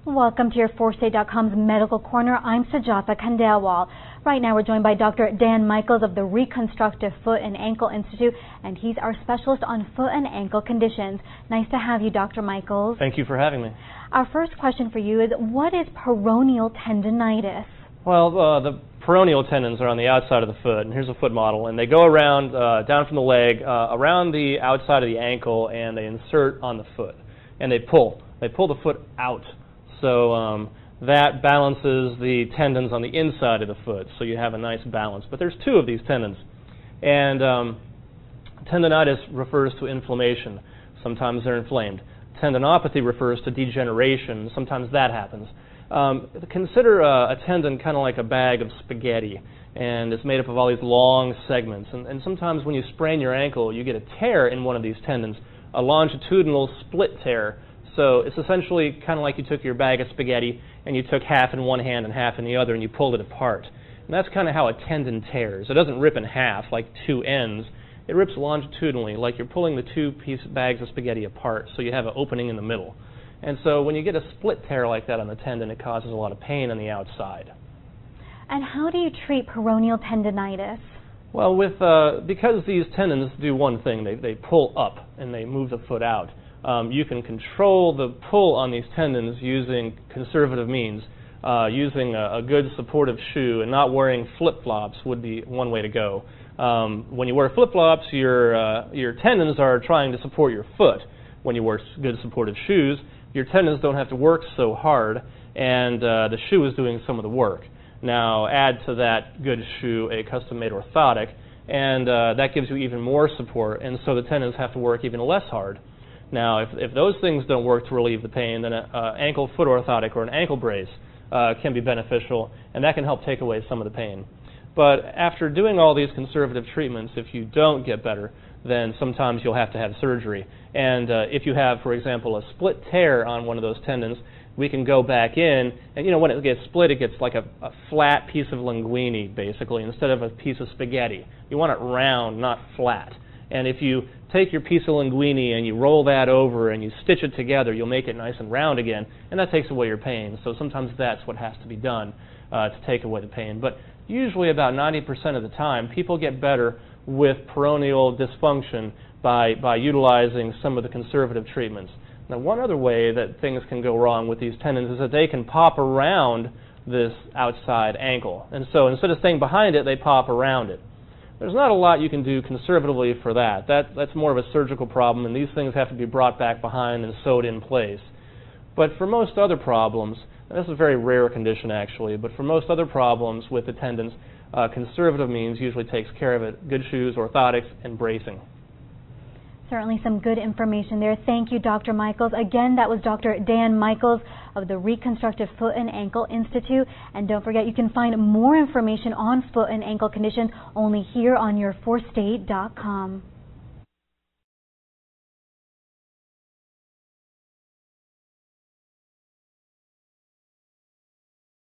Welcome to your 4state.com's Medical Corner. I'm Sajatha Khandelwal. Right now we're joined by Dr. Dan Michaels of the Reconstructive Foot and Ankle Institute, and he's our specialist on foot and ankle conditions. Nice to have you, Dr. Michaels. Thank you for having me. Our first question for you is, what is peroneal tendonitis? Well, the peroneal tendons are on the outside of the foot, and here's a foot model, and they go around, down from the leg, around the outside of the ankle, and they insert on the foot, and they pull. They pull the foot out. So that balances the tendons on the inside of the foot, so you have a nice balance. But there's two of these tendons, and tendonitis refers to inflammation. Sometimes they're inflamed. Tendinopathy refers to degeneration. Sometimes that happens. Consider a tendon kind of like a bag of spaghetti, and it's made up of all these long segments. And sometimes when you sprain your ankle, you get a tear in one of these tendons, a longitudinal split tear. So it's essentially kind of like you took your bag of spaghetti and you took half in one hand and half in the other and you pulled it apart. And that's kind of how a tendon tears. It doesn't rip in half like two ends. It rips longitudinally like you're pulling the two bags of spaghetti apart, so you have an opening in the middle. And so when you get a split tear like that on the tendon, it causes a lot of pain on the outside. And how do you treat peroneal tendonitis? Well, because these tendons do one thing, they pull up and they move the foot out. You can control the pull on these tendons using conservative means. Using a good supportive shoe and not wearing flip-flops would be one way to go. When you wear flip-flops, your tendons are trying to support your foot. When you wear good supportive shoes, your tendons don't have to work so hard, and the shoe is doing some of the work. Now add to that good shoe a custom-made orthotic, and that gives you even more support, and so the tendons have to work even less hard. Now, if those things don't work to relieve the pain, then an ankle-foot orthotic or an ankle brace can be beneficial, and that can help take away some of the pain. But after doing all these conservative treatments, if you don't get better, then sometimes you'll have to have surgery. And if you have, for example, a split tear on one of those tendons, we can go back in, and when it gets split, it gets like a flat piece of linguine, basically, instead of a piece of spaghetti. You want it round, not flat. And if you take your piece of linguine and you roll that over and you stitch it together, you'll make it nice and round again, and that takes away your pain. So sometimes that's what has to be done to take away the pain. But usually about 90% of the time, people get better with peroneal dysfunction by utilizing some of the conservative treatments. Now, one other way that things can go wrong with these tendons is that they can pop around this outside ankle. And so instead of staying behind it, they pop around it. There's not a lot you can do conservatively for that. That's more of a surgical problem, and these things have to be brought back behind and sewed in place. But for most other problems, and this is a very rare condition actually, but for most other problems with the tendons, conservative means usually takes care of it. Good shoes, orthotics, and bracing. Certainly some good information there. Thank you, Dr. Michaels. Again, that was Dr. Dan Michaels of the Reconstructive Foot and Ankle Institute. And don't forget, you can find more information on foot and ankle conditions only here on your 4state.com.